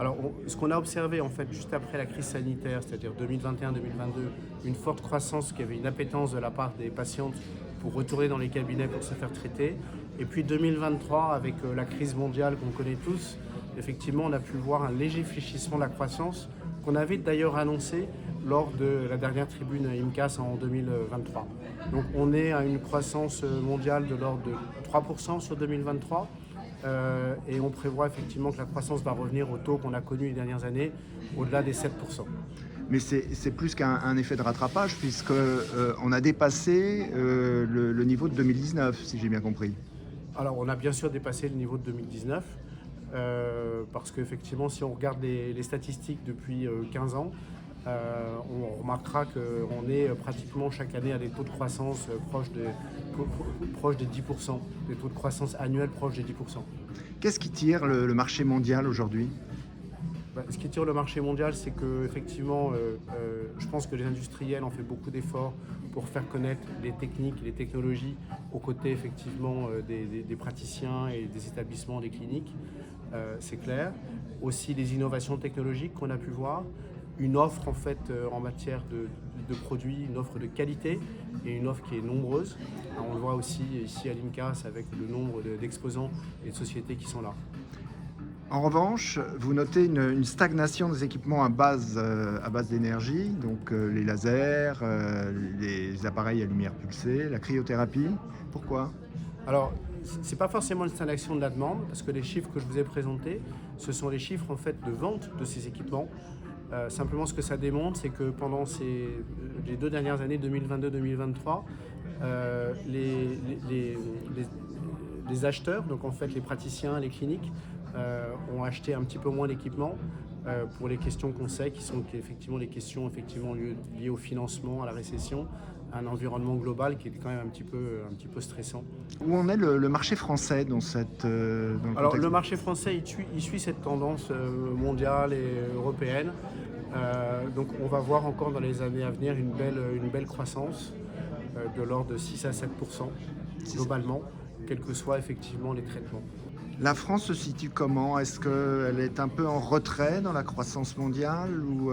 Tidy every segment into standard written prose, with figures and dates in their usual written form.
Alors, ce qu'on a observé en fait juste après la crise sanitaire, c'est-à-dire 2021-2022, une forte croissance, qui avait une appétence de la part des patientes pour retourner dans les cabinets pour se faire traiter. Et puis 2023, avec la crise mondiale qu'on connaît tous, effectivement, on a pu voir un léger fléchissement de la croissance qu'on avait d'ailleurs annoncé lors de la dernière tribune IMCAS en 2023. Donc on est à une croissance mondiale de l'ordre de 3% sur 2023. Et on prévoit effectivement que la croissance va revenir au taux qu'on a connu les dernières années, au-delà des 7%. Mais c'est plus qu'un effet de rattrapage, puisque on a dépassé le niveau de 2019, si j'ai bien compris. Alors on a bien sûr dépassé le niveau de 2019, parce qu'effectivement si on regarde les statistiques depuis 15 ans, on remarquera qu'on est pratiquement chaque année à des taux de croissance proches des 10%, des taux de croissance annuels proches des 10%. Qu'est-ce qui tire le marché mondial aujourd'hui? Ce qui tire le marché mondial, c'est que effectivement, je pense que les industriels ont fait beaucoup d'efforts pour faire connaître les techniques et les technologies aux côtés effectivement des praticiens et des établissements, des cliniques, c'est clair. Aussi les innovations technologiques qu'on a pu voir, une offre en fait en matière de produits, une offre de qualité et une offre qui est nombreuse. Alors, on le voit aussi ici à l'IMCAS avec le nombre d'exposants et de sociétés qui sont là. En revanche, vous notez une stagnation des équipements à base d'énergie, donc les lasers, les appareils à lumière pulsée, la cryothérapie. Pourquoi? Alors, ce n'est pas forcément une stagnation de la demande, parce que les chiffres que je vous ai présentés, ce sont les chiffres en fait de vente de ces équipements. Simplement, ce que ça démontre, c'est que pendant les 2 dernières années, 2022-2023, les acheteurs, donc en fait les praticiens, les cliniques, ont acheté un petit peu moins d'équipements pour les questions qu'on sait, qui sont effectivement les questions liées au financement, à la récession, à un environnement global qui est quand même un petit peu stressant. Où en est le marché français dans le Alors contexte? le marché français, il suit cette tendance mondiale et européenne. Donc on va voir encore dans les années à venir une belle croissance de l'ordre de 6 à 7% globalement, quels que soient effectivement les traitements. La France se situe comment? Est-ce qu'elle est un peu en retrait dans la croissance mondiale ou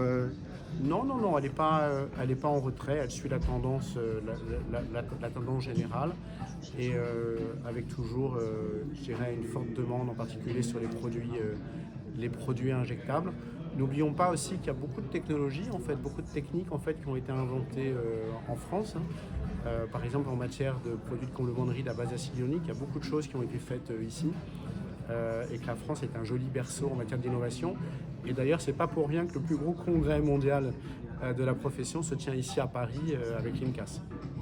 Non, elle n'est pas en retrait, elle suit la tendance, la tendance générale et avec toujours, je dirais, une forte demande en particulier sur les produits injectables. N'oublions pas aussi qu'il y a beaucoup de technologies, en fait, beaucoup de techniques en fait, qui ont été inventées en France. Par exemple, en matière de produits de comblement de rides à base d'acide ionique, il y a beaucoup de choses qui ont été faites ici. Et que la France est un joli berceau en matière d'innovation. Et d'ailleurs, c'est pas pour rien que le plus gros congrès mondial de la profession se tient ici à Paris avec l'IMCAS.